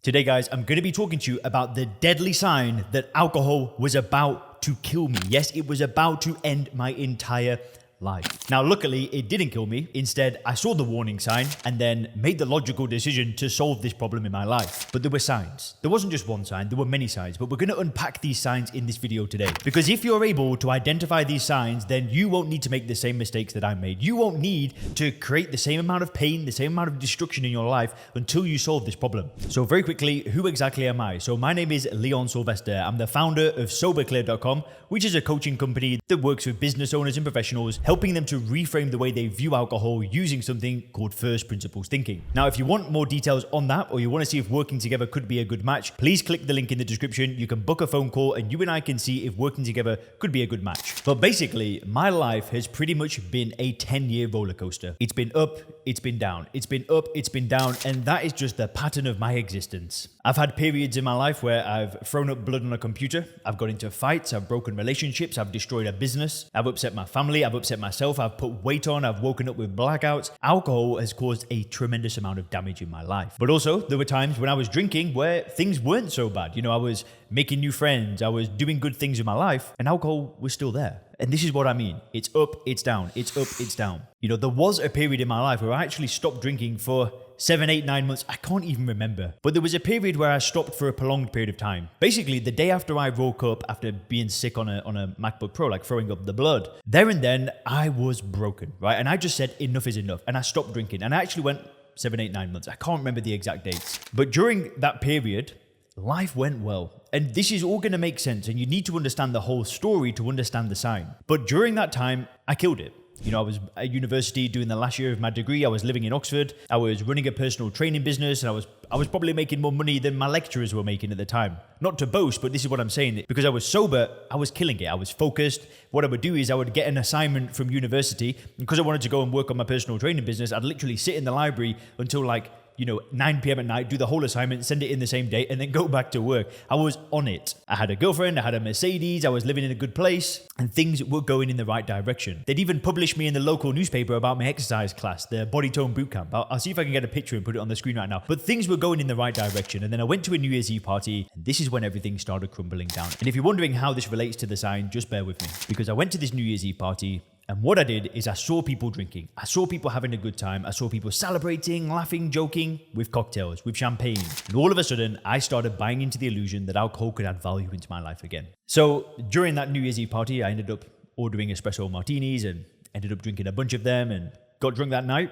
Today, guys, I'm going to be talking to you about the deadly sign that alcohol was about to kill me. Yes, it was about to end my entire life. Now, luckily, it didn't kill me. Instead, I saw the warning sign and then made the logical decision to solve this problem in my life. But there were signs. There wasn't just one sign, there were many signs. But we're going to unpack these signs in this video today. Because if you're able to identify these signs, then you won't need to make the same mistakes that I made. You won't need to create the same amount of pain, the same amount of destruction in your life until you solve this problem. So very quickly, who exactly am I? So my name is Leon Sylvester. I'm the founder of SoberClear.com, which is a coaching company that works with business owners and professionals, helping them to reframe the way they view alcohol using something called first principles thinking. Now, if you want more details on that, or you want to see if working together could be a good match, please click the link in the description. You can book a phone call and you and I can see if working together could be a good match. But basically, my life has pretty much been a 10-year roller coaster. It's been up, it's been down, it's been up, it's been down, and that is just the pattern of my existence. I've had periods in my life where I've thrown up blood on a computer, I've got into fights, I've broken relationships, I've destroyed a business, I've upset my family, I've upset myself, I've put weight on, I've woken up with blackouts. Alcohol has caused a tremendous amount of damage in my life. But also, there were times when I was drinking where things weren't so bad. You know, I was making new friends, I was doing good things in my life, and alcohol was still there. And this is what I mean. It's up, it's down, it's up, it's down. You know, there was a period in my life where I actually stopped drinking for 7, 8, 9 months. I can't even remember. But there was a period where I stopped for a prolonged period of time. Basically, the day after I woke up after being sick on a MacBook Pro, like throwing up the blood, there and then I was broken, right? And I just said enough is enough. And I stopped drinking. And I actually went 7, 8, 9 months. I can't remember the exact dates. But during that period, life went well. And this is all going to make sense. And you need to understand the whole story to understand the sign. But during that time, I killed it. You know, I was at university doing the last year of my degree. I was living in Oxford. I was running a personal training business, and I was probably making more money than my lecturers were making at the time. Not to boast, but this is what I'm saying. Because I was sober, I was killing it. I was focused. What I would do is I would get an assignment from university. Because I wanted to go and work on my personal training business, I'd literally sit in the library until 9 p.m. at night, do the whole assignment, send it in the same day, and then go back to work. I was on it. I had a girlfriend, I had a Mercedes, I was living in a good place, and things were going in the right direction. They'd even published me in the local newspaper about my exercise class, the Body Tone Bootcamp. I'll see if I can get a picture and put it on the screen right now. But things were going in the right direction, and then I went to a New Year's Eve party, and this is when everything started crumbling down. And if you're wondering how this relates to the sign, just bear with me. Because I went to this New Year's Eve party, and what I did is I saw people drinking. I saw people having a good time. I saw people celebrating, laughing, joking with cocktails, with champagne. And all of a sudden, I started buying into the illusion that alcohol could add value into my life again. So during that New Year's Eve party, I ended up ordering espresso martinis and ended up drinking a bunch of them and got drunk that night.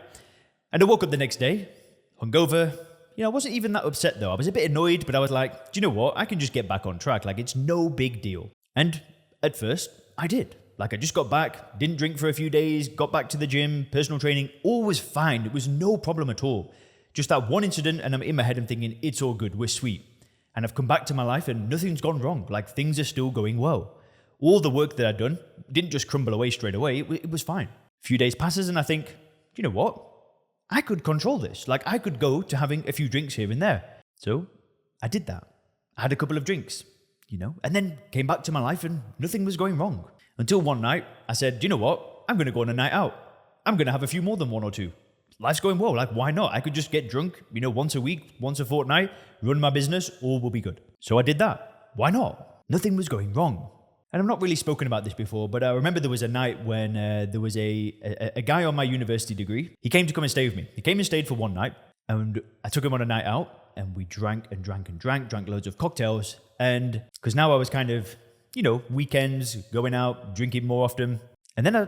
And I woke up the next day, hungover. You know, I wasn't even that upset though. I was a bit annoyed, but I was like, do you know what? I can just get back on track. Like, it's no big deal. And at first, I did. Like, I just got back, didn't drink for a few days, got back to the gym, personal training, all was fine. It was no problem at all. Just that one incident, and I'm in my head, I'm thinking, it's all good, we're sweet. And I've come back to my life and nothing's gone wrong. Like, things are still going well. All the work that I'd done didn't just crumble away straight away. It was fine. A few days passes and I think, you know what? I could control this. Like, I could go to having a few drinks here and there. So I did that. I had a couple of drinks, you know, and then came back to my life and nothing was going wrong. Until one night, I said, do you know what? I'm going to go on a night out. I'm going to have a few more than one or two. Life's going well. Like, why not? I could just get drunk, you know, once a week, once a fortnight, run my business, all will be good. So I did that. Why not? Nothing was going wrong. And I've not really spoken about this before, but I remember there was a night when there was a guy on my university degree. He came to come and stay with me. He came and stayed for one night, and I took him on a night out, and we drank loads of cocktails. And because now I was kind of, you know, weekends, going out, drinking more often. And then I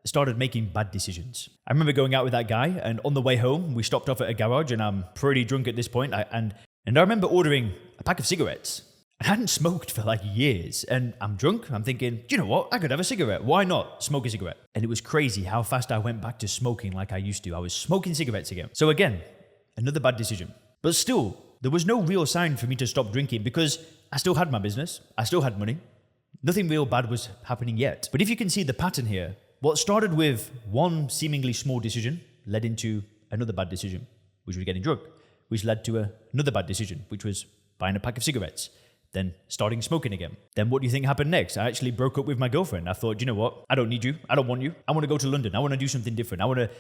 started making bad decisions. I remember going out with that guy, and on the way home, we stopped off at a garage, and I'm pretty drunk at this point. And I remember ordering a pack of cigarettes. I hadn't smoked for like years, and I'm drunk. I'm thinking, do you know what? I could have a cigarette. Why not smoke a cigarette? And it was crazy how fast I went back to smoking like I used to. I was smoking cigarettes again. So again, another bad decision. But still, there was no real sign for me to stop drinking because I still had my business. I still had money. Nothing real bad was happening yet. But if you can see the pattern here, what started with one seemingly small decision led into another bad decision, which was getting drunk, which led to another bad decision, which was buying a pack of cigarettes, then starting smoking again. Then what do you think happened next? I actually broke up with my girlfriend. I thought, you know what? I don't need you. I don't want you. I want to go to London. I want to do something different. I want to,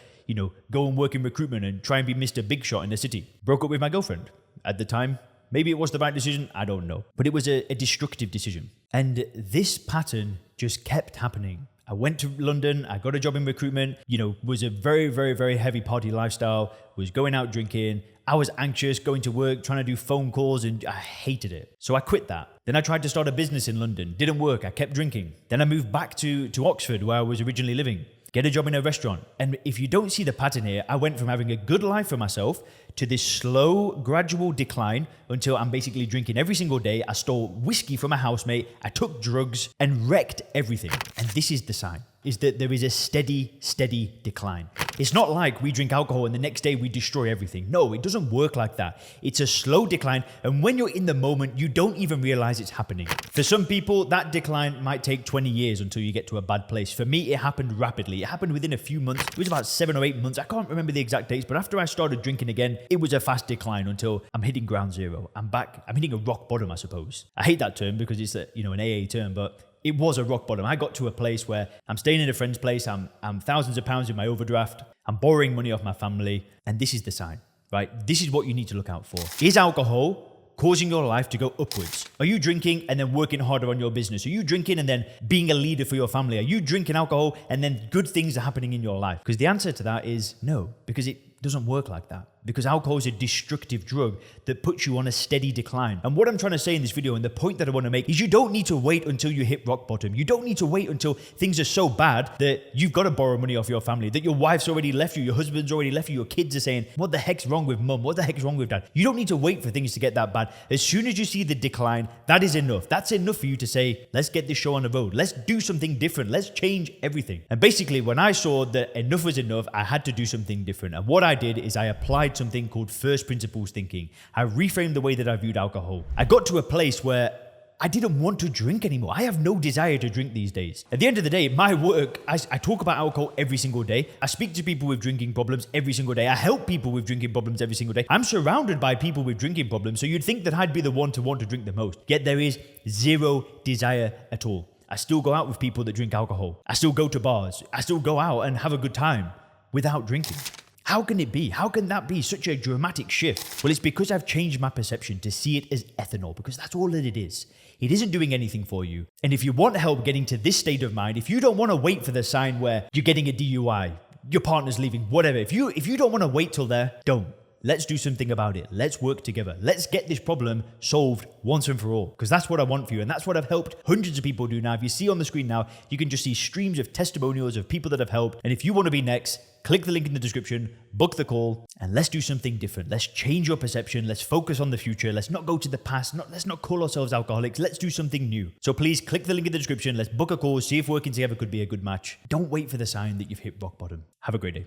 go and work in recruitment and try and be Mr. Big Shot in the city. Broke up with my girlfriend. At the time, Maybe it was the right decision, I don't know. But it was a destructive decision. And this pattern just kept happening. I went to London, I got a job in recruitment, was a very, very, very heavy party lifestyle, was going out drinking. I was anxious going to work, trying to do phone calls, and I hated it. So I quit that. Then I tried to start a business in London. Didn't work. I kept drinking. Then I moved back to Oxford, where I was originally living. Get a job in a restaurant. And if you don't see the pattern here, I went from having a good life for myself to this slow, gradual decline until I'm basically drinking every single day. I stole whiskey from a housemate. I took drugs and wrecked everything. And this is the sign, is that there is a steady decline. It's not like we drink alcohol and the next day we destroy everything. No, it doesn't work like that. It's a slow decline, and when you're in the moment, you don't even realize it's happening. For some people, that decline might take 20 years until you get to a bad place. For me, it happened rapidly. It happened within a few months. It was about 7 or 8 months. I can't remember the exact dates, but after I started drinking again, it was a fast decline until I'm hitting ground zero. I'm back. I'm hitting a rock bottom, I suppose. I hate that term because it's an AA term, but it was a rock bottom. I got to a place where I'm staying in a friend's place. I'm thousands of pounds in my overdraft. I'm borrowing money off my family. And this is the sign, right? This is what you need to look out for. Is alcohol causing your life to go upwards? Are you drinking and then working harder on your business? Are you drinking and then being a leader for your family? Are you drinking alcohol and then good things are happening in your life? Because the answer to that is no, because it doesn't work like that. Because alcohol is a destructive drug that puts you on a steady decline. And what I'm trying to say in this video, and the point that I want to make, is you don't need to wait until you hit rock bottom. You don't need to wait until things are so bad that you've got to borrow money off your family, that your wife's already left you, your husband's already left you, your kids are saying, what the heck's wrong with mum? What the heck's wrong with dad? You don't need to wait for things to get that bad. As soon as you see the decline, that is enough. That's enough for you to say, let's get this show on the road. Let's do something different. Let's change everything. And basically, when I saw that enough was enough, I had to do something different. And what I did is I applied something called first principles thinking. I reframed the way that I viewed alcohol. I got to a place where I didn't want to drink anymore. I have no desire to drink these days. At the end of the day, my work, I talk about alcohol every single day. I speak to people with drinking problems every single day. I help people with drinking problems every single day. I'm surrounded by people with drinking problems, so you'd think that I'd be the one to want to drink the most. Yet there is zero desire at all. I still go out with people that drink alcohol. I still go to bars. I still go out and have a good time without drinking. How can it be? How can that be such a dramatic shift? Well, it's because I've changed my perception to see it as ethanol, because that's all that it is. It isn't doing anything for you. And if you want help getting to this state of mind, if you don't want to wait for the sign where you're getting a DUI, your partner's leaving, whatever, if you don't want to wait till there, don't. Let's do something about it. Let's work together. Let's get this problem solved once and for all. Because that's what I want for you. And that's what I've helped hundreds of people do now. If you see on the screen now, you can just see streams of testimonials of people that have helped. And if you want to be next, click the link in the description, book the call, and let's do something different. Let's change your perception. Let's focus on the future. Let's not go to the past. Let's not call ourselves alcoholics. Let's do something new. So please click the link in the description. Let's book a call. See if working together could be a good match. Don't wait for the sign that you've hit rock bottom. Have a great day.